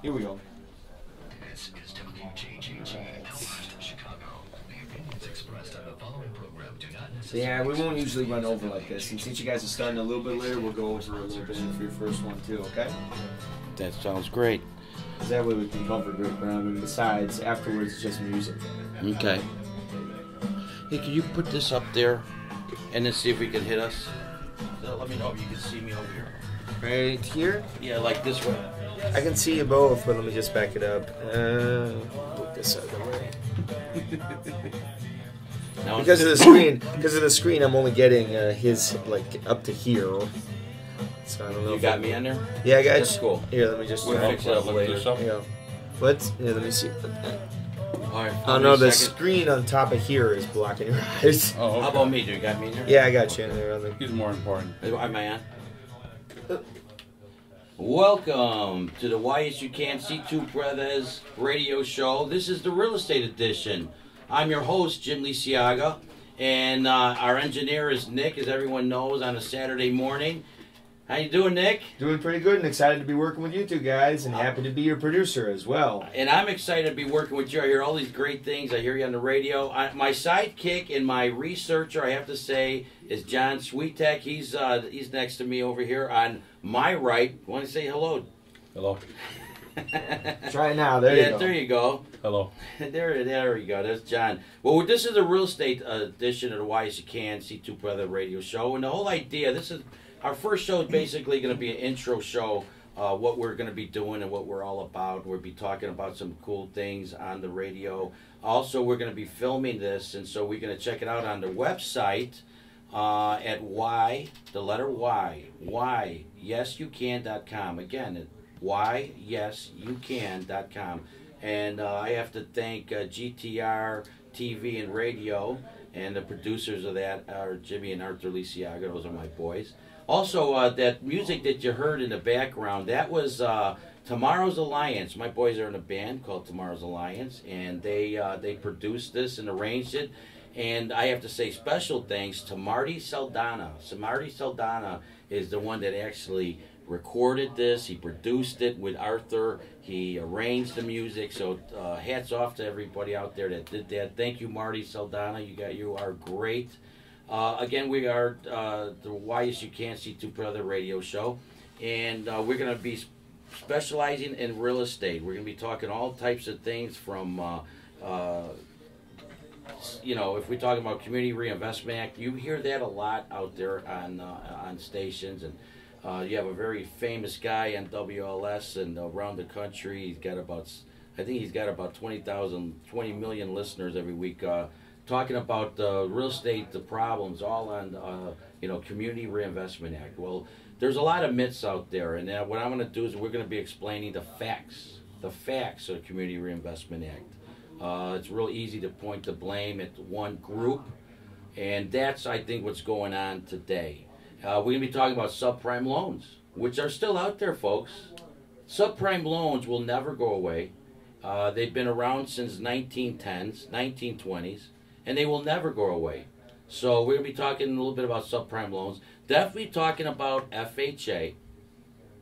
Here we go. This is WYYesYouCan, Chicago. The opinions expressed on the following program do not necessarily... Yeah, we won't usually run over like this. And since you guys are starting a little bit later, we'll go over a little bit for your first one too, okay? That sounds great. That way we can cover good ground, and besides, afterwards it's just music. Okay. Hey, can you put this up there and then see if we can hit us? Let me know if you can see me over here. Right here? Yeah, like this way. I can see you both, but let me just back it up. Move this out of the way. Because of the screen, I'm only getting his like up to here. So I don't know. You got me on there? Yeah, I got That's you. cool. Here, let me just We'll fix it up later. Yeah. What? Yeah, let me see. All right. Oh no, the screen on top of here is blocking your eyes. Oh, okay. How about me? Do you got me in there? Yeah, I got you in there. He's more important. Am I on? Welcome to the YYesYouCan C2 Brothers radio show. This is the real estate edition. I'm your host, Jim Lisiaga, and our engineer is Nick, as everyone knows, on a Saturday morning. How you doing, Nick? Doing pretty good and excited to be working with you two guys, and happy to be your producer as well. And I'm excited to be working with you. I hear all these great things. I hear you on the radio. My sidekick and my researcher, I have to say, is John Sweetek. He's next to me over here on my right. Want to say hello? Hello. Try it now. There you go. There you go. Hello. There we go. There's John. Well, this is a real estate edition of the YYesYouCan C2 Brother radio show, and the whole idea. This is our first show. Is basically going to be an intro show. What we're going to be doing and what we're all about. We'll be talking about some cool things on the radio. Also, we're going to be filming this, and so we're going to check it out on the website at YYesYouCan.com. Again, at YYesYouCan.com. And I have to thank GTR TV and radio, and the producers of that are Jimmy and Arthur Lisiaga. Those are my boys. Also, that music that you heard in the background, that was Tomorrow's Alliance. My boys are in a band called Tomorrow's Alliance, and they produced this and arranged it. And I have to say special thanks to Marty Saldana. So Marty Saldana is the one that actually recorded this. He produced it with Arthur. He arranged the music. So hats off to everybody out there that did that. Thank you, Marty Saldana. You are great. Again, we are the YYesYouCan C2 Brother radio show, and we're going to be specializing in real estate. We're going to be talking all types of things from, if we're talking about Community Reinvestment Act, you hear that a lot out there on stations, and you have a very famous guy on WLS and around the country. He's got about 20 million listeners every week. Talking about real estate, the problems, all on Community Reinvestment Act. Well, there's a lot of myths out there, and what I'm going to do is we're going to be explaining the facts of the Community Reinvestment Act. It's real easy to point the blame at one group, and that's, I think, what's going on today. We're going to be talking about subprime loans, which are still out there, folks. Subprime loans will never go away. They've been around since 1910s, 1920s. And they will never go away. So we're going to be talking a little bit about subprime loans. Definitely talking about FHA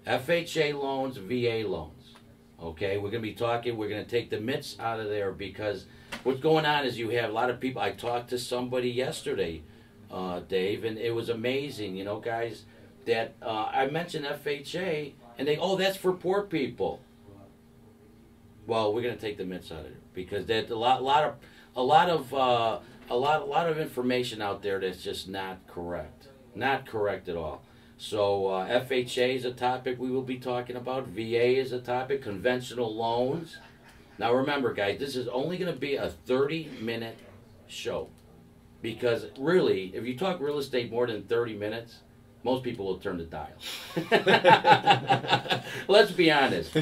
loans, VA loans. Okay, we're going to take the myths out of there, because what's going on is you have a lot of people. I talked to somebody yesterday, Dave, and it was amazing, guys, that I mentioned FHA, and that's for poor people. Well, we're going to take the myths out of it, because there's a lot of information out there that's just not correct at all. So FHA is a topic we will be talking about. VA is a topic. Conventional loans. Now remember, guys, this is only going to be a 30-minute show, because really, if you talk real estate more than 30 minutes, most people will turn the dial. Let's be honest.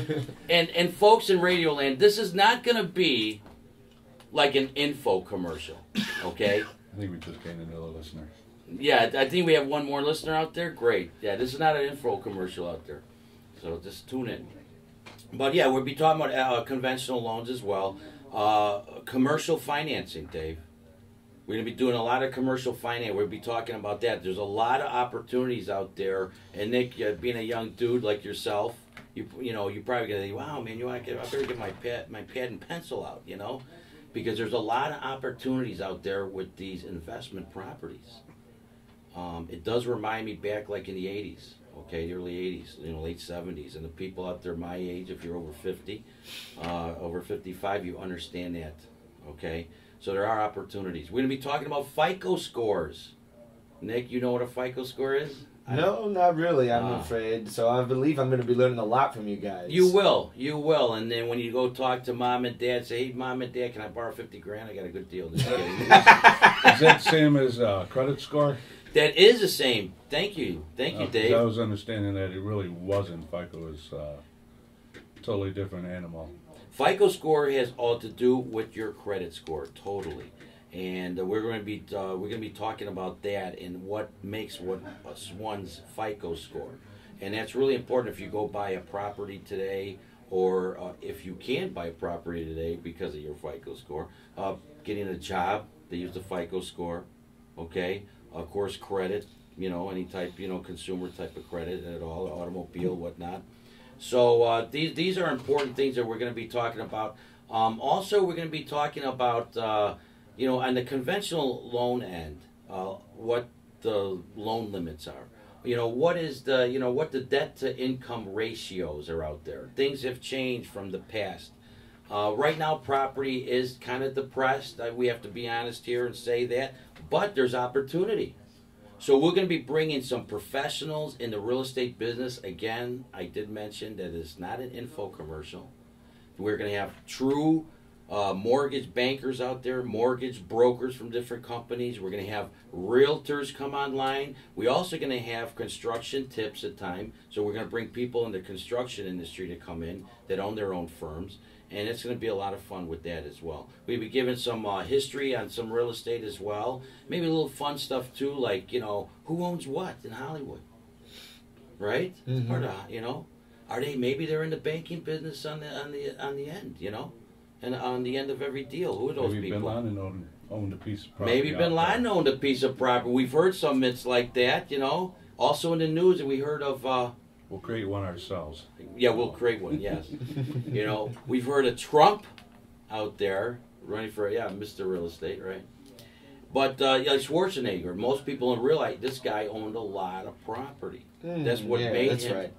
And folks in Radio Land, this is not going to be like an info commercial, okay? I think we just gained another listener. Yeah, I think we have one more listener out there. Great. Yeah, this is not an info commercial out there. So just tune in. But yeah, we'll be talking about conventional loans as well. Commercial financing, Dave. We're going to be doing a lot of commercial finance. We'll be talking about that. There's a lot of opportunities out there. And Nick, being a young dude like yourself, you know, you probably gonna think, wow, man, I better get my pad and pencil out, you know, because there's a lot of opportunities out there with these investment properties. It does remind me back like in the 80s, okay, the early 80s, you know, late 70s, and the people out there my age, if you're over 50, over 55, you understand that, okay? So there are opportunities. We're going to be talking about FICO scores. Nick, you know what a FICO score is? No, not really, I'm afraid. So I believe I'm going to be learning a lot from you guys. You will. And then when you go talk to mom and dad, say, hey, mom and dad, can I borrow 50 grand? I got a good deal. Is that same as credit score? That is the same. Thank you, Dave. I was understanding that it really wasn't. FICO is a totally different animal. FICO score has all to do with your credit score, totally. And we're going to be talking about that and what makes one's FICO score. And that's really important if you go buy a property today, or if you can't buy a property today because of your FICO score. Getting a job, they use the FICO score, okay? Of course, credit, you know, any type, you know, consumer type of credit at all, automobile, whatnot. So these are important things that we're going to be talking about. Also, we're going to be talking about, you know, on the conventional loan end, what the loan limits are. You know, what the debt to income ratios are out there. Things have changed from the past. Right now, property is kind of depressed. We have to be honest here and say that. But there's opportunity. So we're going to be bringing some professionals in the real estate business. Again, I did mention that it's not an info commercial. We're going to have true mortgage bankers out there, mortgage brokers from different companies. We're going to have realtors come online. We're also going to have construction tips at time. So we're going to bring people in the construction industry to come in that own their own firms. And it's going to be a lot of fun with that as well. We'll be giving some history on some real estate as well. Maybe a little fun stuff too, like, you know, who owns what in Hollywood, right? Mm-hmm. Or you know, maybe they're in the banking business on the end, you know, and on the end of every deal. Who are those maybe people? Bin Laden owned a piece of property. Maybe Bin Laden owned a piece of property. We've heard some myths like that, you know. Also in the news, and we heard of. We'll create one ourselves. Yeah, we'll create one, yes. You know, we've heard of Trump out there running for, Mr. Real Estate, right? But, like Schwarzenegger, most people don't realize this guy owned a lot of property. That's what made him. Right.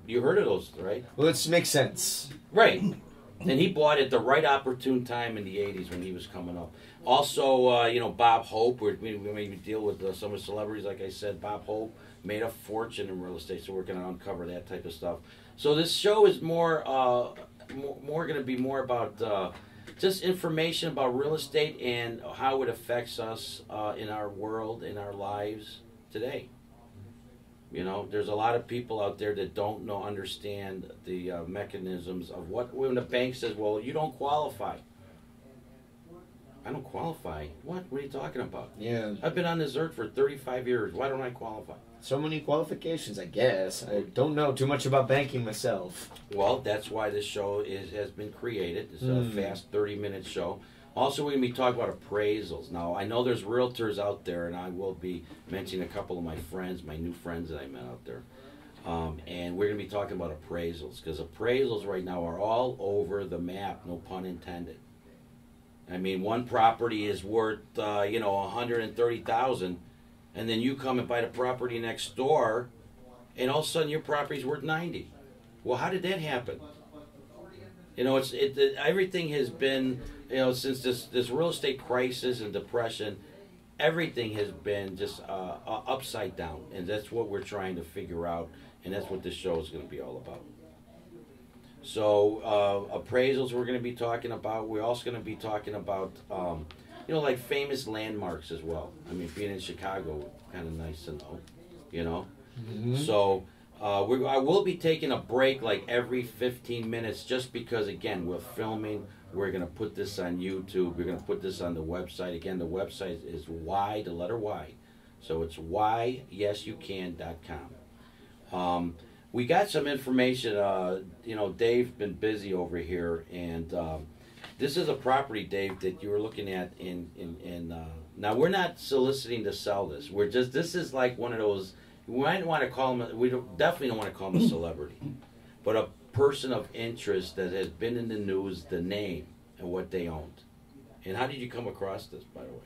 You heard of those, right? Well, it makes sense. Right. And he bought it at the right opportune time in the 80s when he was coming up. Also, you know, Bob Hope, we maybe deal with some of the celebrities, like I said. Bob Hope made a fortune in real estate, so we're going to uncover that type of stuff. So this show is more going to be more about just information about real estate and how it affects us in our world, in our lives today. You know, there's a lot of people out there that don't understand the mechanisms of when the bank says, well, you don't qualify. I don't qualify. What? What are you talking about? Yeah. I've been on this earth for 35 years. Why don't I qualify? So many qualifications, I guess. I don't know too much about banking myself. Well, that's why this show has been created. It's a fast 30-minute show. Also, we're going to be talking about appraisals. Now, I know there's realtors out there, and I will be mentioning a couple of my friends, my new friends that I met out there. And we're going to be talking about appraisals, because appraisals right now are all over the map, no pun intended. I mean, one property is worth, $130,000, and then you come and buy the property next door, and all of a sudden your property's worth $90,000. Well, how did that happen? You know, everything has been, you know, since this real estate crisis and depression, everything has been just upside down, and that's what we're trying to figure out, and that's what this show is going to be all about. So appraisals we're going to be talking about. We're also going to be talking about, like famous landmarks as well. I mean, being in Chicago, kind of nice to know, you know. Mm-hmm. So I will be taking a break like every 15 minutes just because, again, we're filming. We're going to put this on YouTube. We're going to put this on the website. Again, the website is Y, the letter Y. So it's YYesYouCan.com. We got some information. Dave's been busy over here, and this is a property, Dave, that you were looking at now we're not soliciting to sell this. This is like one of those, we might want to call him, definitely don't want to call him a celebrity, but person of interest that has been in the news, the name and what they owned. And how did you come across this, by the way?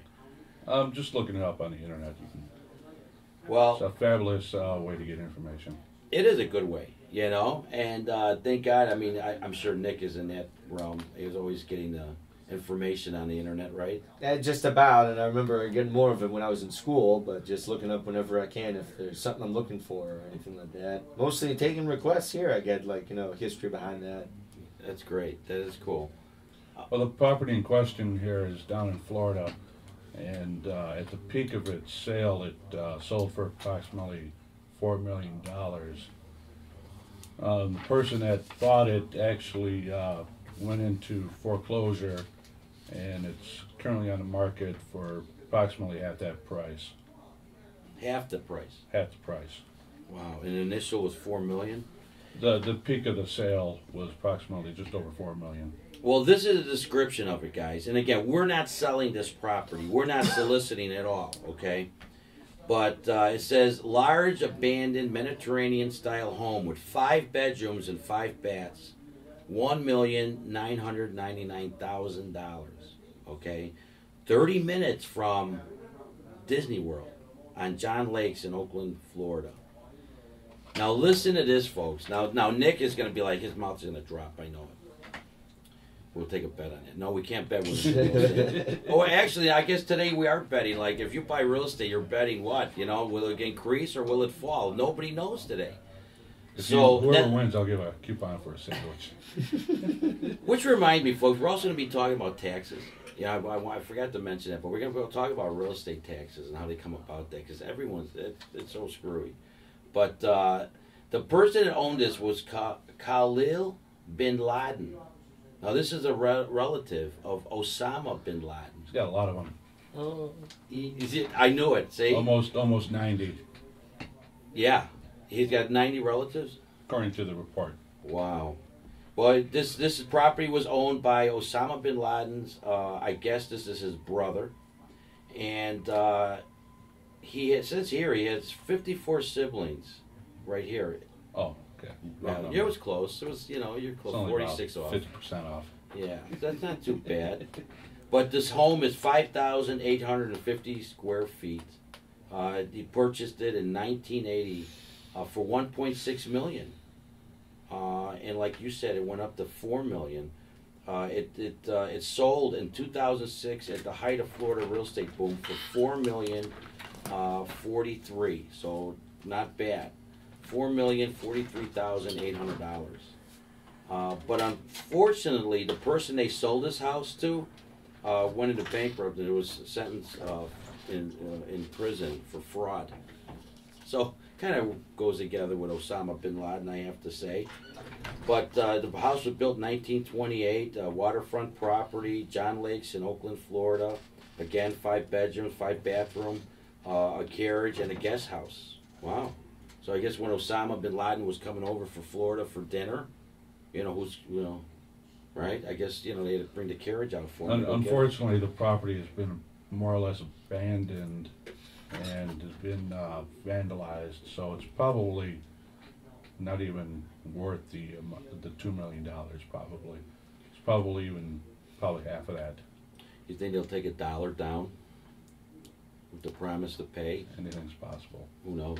I'm just looking it up on the internet. It's Well, a fabulous way to get information. it is a good way, you know, and thank God. I mean, I'm sure Nick is in that realm. He was always getting the information on the internet, right? Just about, and I remember getting more of it when I was in school, but just looking up whenever I can if there's something I'm looking for or anything like that. Mostly taking requests here, I get history behind that. That's great. That is cool. Well, the property in question here is down in Florida, and at the peak of its sale, it sold for approximately $4 million. The person that bought it actually went into foreclosure, and it's currently on the market for approximately half that price. Half the price. Half the price. Wow. And the initial was $4 million. The peak of the sale was approximately just over $4 million. Well, this is a description of it, guys. And again, we're not selling this property. We're not soliciting at all, okay? But it says, large abandoned Mediterranean-style home with 5 bedrooms and 5 baths, $1,999,000, okay? 30 minutes from Disney World on John Lakes in Oakland, Florida. Now listen to this, folks. Now Nick is going to be like, his mouth's going to drop, I know it. We'll take a bet on it. No, we can't bet with it. Oh, actually, I guess today we are betting. Like, if you buy real estate, you're betting what? You know, will it increase or will it fall? Nobody knows today. Whoever wins, I'll give a coupon for a sandwich. Which reminds me, folks, we're also going to be talking about taxes. Yeah, I forgot to mention that, but we're going to talk about real estate taxes and how they come about that, because it's so screwy. But the person that owned this was Khalil bin Laden. Now, this is a relative of Osama bin Laden. He's got a lot of them. Oh. I knew it, see? Almost 90, Yeah. He's got 90 relatives? according to the report. Wow. Well, this property was owned by Osama bin Laden's, I guess this is his brother. And it says here he has 54 siblings right here. Oh, okay. Yeah, it was close. It was, you're close, 46 off. 50% off. Yeah, that's not too bad. But this home is 5,850 square feet. He purchased it in 1980 for $1.6 million. And like you said, it went up to $4 million. It sold in 2006 at the height of Florida real estate boom for $4,043,000. So not bad. $4,043,800. But unfortunately, the person they sold this house to went into bankruptcy and was sentenced in prison for fraud. So kind of goes together with Osama bin Laden, I have to say. But the house was built in 1928, waterfront property, John Lakes in Oakland, Florida. Again, 5 bedrooms, 5 bathroom, a carriage, and a guest house. Wow. So I guess when Osama bin Laden was coming over for Florida for dinner, right? I guess, they had to bring the carriage out for him. Unfortunately, the property has been more or less abandoned and has been vandalized, so it's probably not even worth the $2 million. Probably, it's probably half of that. You think they'll take $1 down with the promise to pay? Anything's possible. Who knows?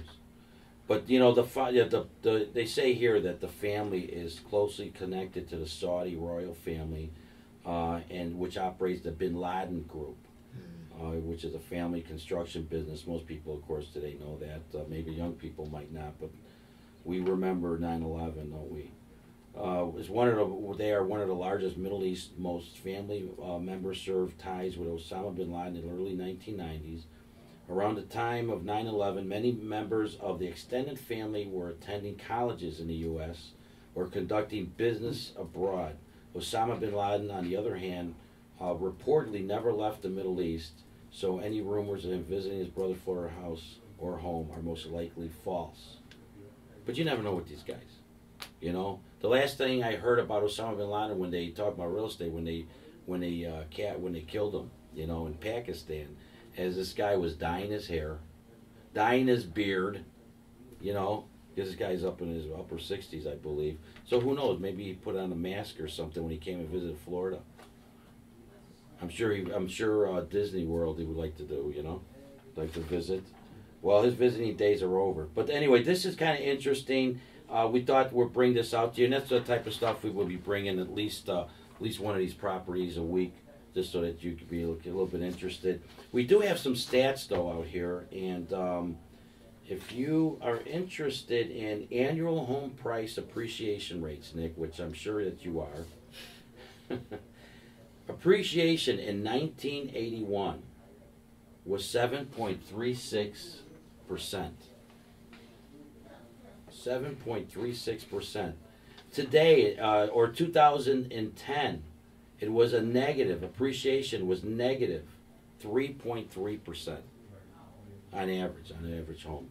But they say here that the family is closely connected to the Saudi royal family, and which operates the Bin Laden Group. Which is a family construction business. Most people, of course, today know that. Maybe young people might not, but we remember 9/11, don't we? They are one of the largest Middle East. Most family members served ties with Osama bin Laden in the early 1990s. Around the time of 9/11, many members of the extended family were attending colleges in the U.S. or conducting business abroad. Osama bin Laden, on the other hand, reportedly never left the Middle East. So any rumors of him visiting his brother's Florida house or home are most likely false. But you never know with these guys. The last thing I heard about Osama bin Laden when they talked about real estate, when they killed him, in Pakistan, as this guy was dyeing his hair, dyeing his beard, Because this guy's up in his upper 60s, I believe. So who knows? Maybe he put on a mask or something when he came and visited Florida. I'm sure Disney World he would like to do, you know, like to visit. Well, his visiting days are over. But anyway, this is kind of interesting. We thought we'd bring this out to you, and that's the type of stuff we will be bringing at least one of these properties a week, just so that you could be a little bit interested. We do have some stats though out here, and if you are interested in annual home price appreciation rates, Nick, which I'm sure that you are. Appreciation in 1981 was 7.36%. 7.36%. Today, or 2010, it was a negative. Appreciation was negative 3.3% on average home.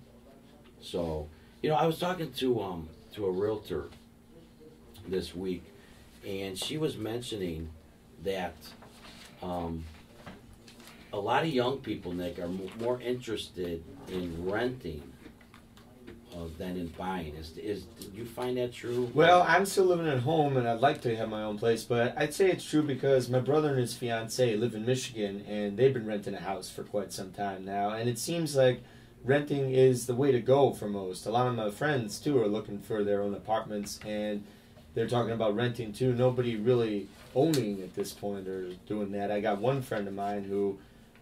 So, you know, I was talking to a realtor this week, and she was mentioning that a lot of young people, Nick, are more interested in renting than in buying. Do you find that true? Well, I'm still living at home, and I'd like to have my own place, but I'd say it's true because my brother and his fiance live in Michigan, and they've been renting a house for quite some time now, and it seems like renting is the way to go for most. A lot of my friends, too, are looking for their own apartments, and they're talking about renting, too. Nobody really owning at this point or doing that. I got one friend of mine who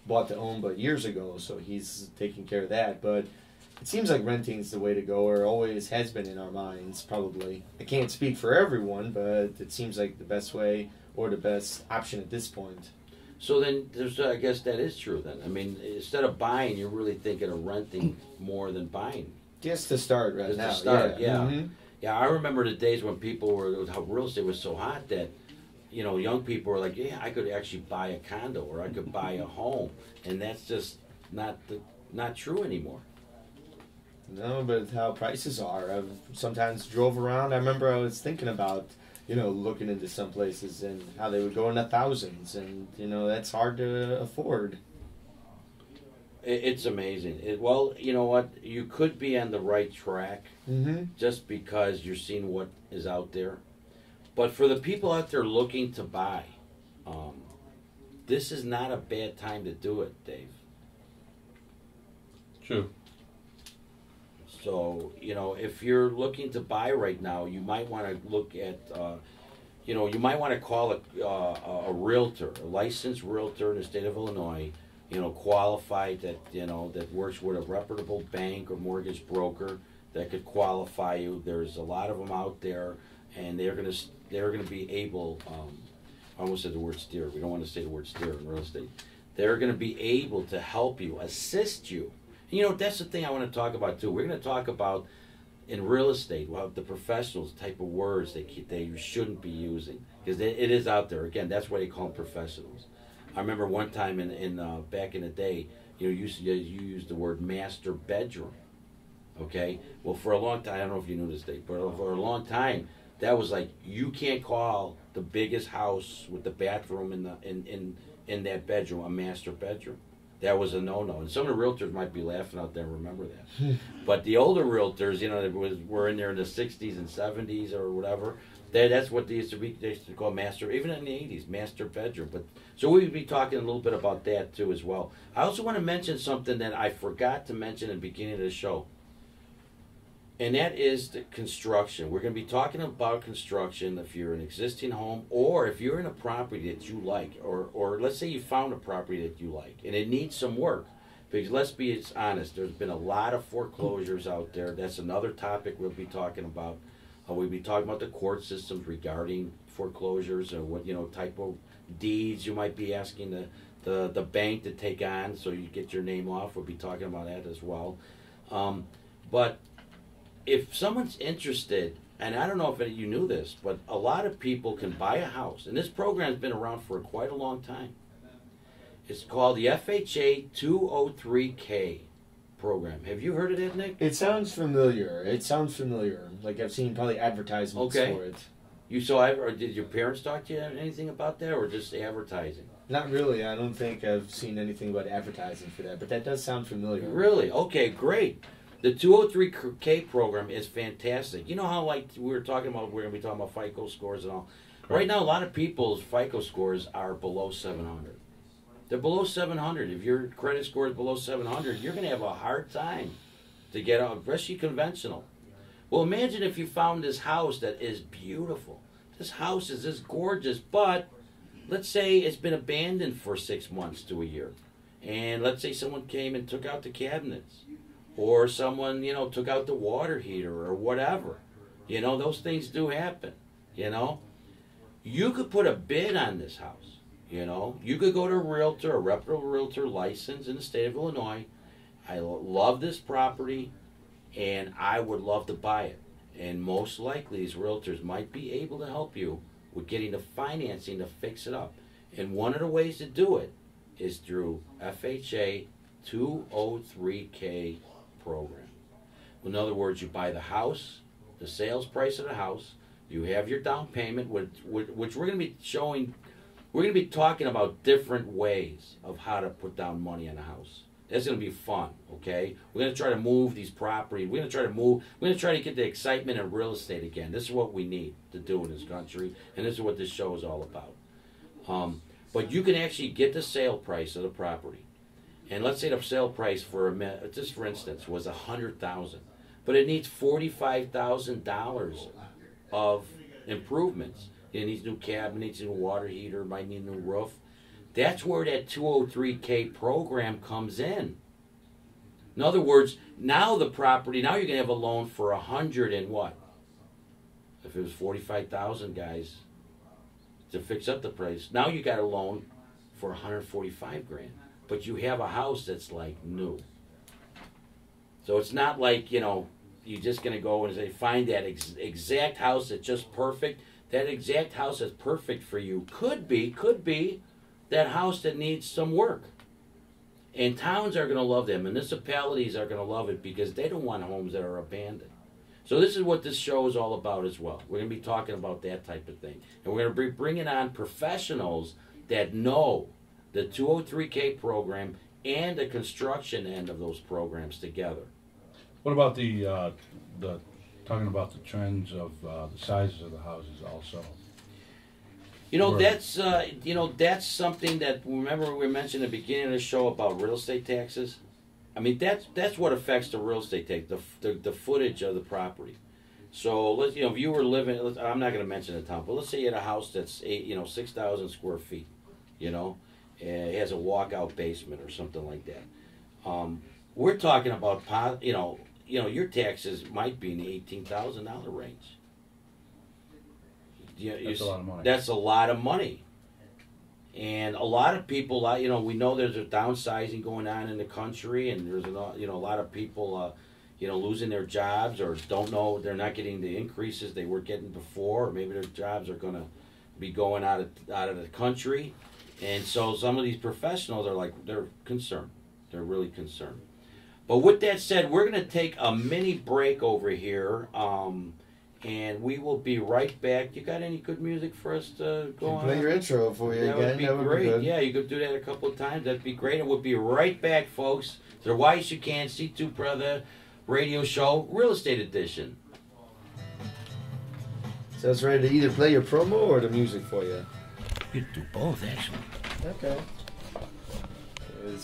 bought to own but years ago, so he's taking care of that. But it seems like renting is the way to go, or always has been in our minds, probably. I can't speak for everyone, but it seems like the best way or the best option at this point. So then, I guess that is true then. I mean, instead of buying, you're really thinking of renting more than buying. Just to start right now. Just to start, yeah. Mm-hmm. Yeah, I remember the days when how real estate was so hot that, you know, young people were like, yeah, I could actually buy a condo or I could buy a home. And that's just not true anymore. No, but how prices are. I've sometimes drove around. I remember I was thinking about, you know, looking into some places and how they would go in the thousands. And, you know, that's hard to afford. It's amazing. Well, you know what? You could be on the right track just because you're seeing what is out there. But for the people out there looking to buy, this is not a bad time to do it, Dave. True. So, you know, if you're looking to buy right now, you might want to look at, you know, you might want to call a realtor, a licensed realtor in the state of Illinois, you know, qualified that, you know, that works with a reputable bank or mortgage broker that could qualify you. There's a lot of them out there, and they're gonna be able. I almost said the word steer. We don't want to say the word steer in real estate. They're gonna be able to help you, assist you. And, you know, that's the thing I want to talk about too. We're gonna talk about in real estate, well, the professionals type of words they shouldn't be using because it is out there. Again, that's why they call them professionals. I remember one time in back in the day, you used the word master bedroom. Okay, well, for a long time, I don't know if you knew this, Dave, but for a long time, that was like you can't call the biggest house with the bathroom in that bedroom a master bedroom. That was a no-no, and some of the realtors might be laughing out there and remember that. But the older realtors, you know, that were in there in the '60s and '70s or whatever. That's what they used to call master, even in the '80s, master bedroom. But so we'll be talking a little bit about that too as well. I also want to mention something that I forgot to mention at the beginning of the show, and that is the construction. We're going to be talking about construction if you're an existing home or if you're in a property that you like, or let's say you found a property that you like and it needs some work. Because let's be honest, there's been a lot of foreclosures out there. That's another topic we'll be talking about. We'll be talking about the court systems regarding foreclosures and what, you know, type of deeds you might be asking the bank to take on so you get your name off. We'll be talking about that as well. But if someone's interested, and I don't know if you knew this, but a lot of people can buy a house, and this program's been around for quite a long time. It's called the FHA 203K program. Have you heard of that, Nick? It sounds familiar. Like I've seen probably advertisements for it. You saw it, or did your parents talk to you anything about that, or just advertising? Not really. I don't think I've seen anything about advertising for that, but that does sound familiar. Really? Okay, great. The 203K program is fantastic. You know how, like, we were talking about, we're going to be talking about FICO scores and all. Right now, a lot of people's FICO scores are below 700. They're below 700. If your credit score is below 700, you're going to have a hard time to get out, especially conventional. Well, imagine if you found this house that is beautiful. This house is this gorgeous, but let's say it's been abandoned for 6 months to a year. And let's say someone came and took out the cabinets. Or someone, you know, took out the water heater or whatever. You know, those things do happen, you know. You could put a bid on this house, you know. You could go to a realtor, a reputable realtor licensed in the state of Illinois. I love this property, and I would love to buy it. And most likely these realtors might be able to help you with getting the financing to fix it up. And one of the ways to do it is through FHA 203K program. In other words, you buy the house, the sales price of the house, you have your down payment, which we're going to be showing. We're going to be talking about different ways of how to put down money on a house. That's going to be fun, okay? We're going to try to move these properties. We're going to try to get the excitement in real estate again. This is what we need to do in this country, and this is what this show is all about. But you can actually get the sale price of the property. And let's say the sale price just for instance, was $100,000, but it needs $45,000 of improvements. It needs new cabinets, new water heater, might need a new roof. That's where that 203K program comes in. In other words, now the property, now you're gonna have a loan for 100 and what? If it was 45,000, guys, to fix up the price, now you got a loan for 145 grand. But you have a house that's like new. So it's not like, you know, you're just going to go and say, find that exact house that's just perfect. That exact house that's perfect for you could be that house that needs some work. And towns are going to love them. Municipalities are going to love it because they don't want homes that are abandoned. So this is what this show is all about as well. We're going to be talking about that type of thing. And we're going to be bringing on professionals that know the 203K program and the construction end of those programs together. What about the talking about the trends of the sizes of the houses also? You know, that's something that, remember we mentioned at the beginning of the show about real estate taxes? I mean, that's what affects the real estate tax, the footage of the property. So let's, you know, if you were living, I'm not going to mention the town, but let's say you had a house that's 6,000 square feet, you know. It has a walkout basement or something like that. We're talking about, you know, your taxes might be in the $18,000 range. That's a lot of money. That's a lot of money. And a lot of people, you know, we know there's a downsizing going on in the country, and there's a lot of people, you know, losing their jobs or don't know, they're not getting the increases they were getting before, or maybe their jobs are going to be going out of the country. And so some of these professionals are they're concerned. They're really concerned. But with that said, we're going to take a mini break over here, and we will be right back. You got any good music for us to go on? Play your intro for you that again. Would be great. Yeah, you could do that a couple of times. That'd be great. And we'll be right back, folks. The YYesYouCan C2 Brother Radio Show, Real Estate Edition. So it's ready to either play your promo or the music for you. You do both, actually. Okay.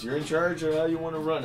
You're in charge of how you want to run it.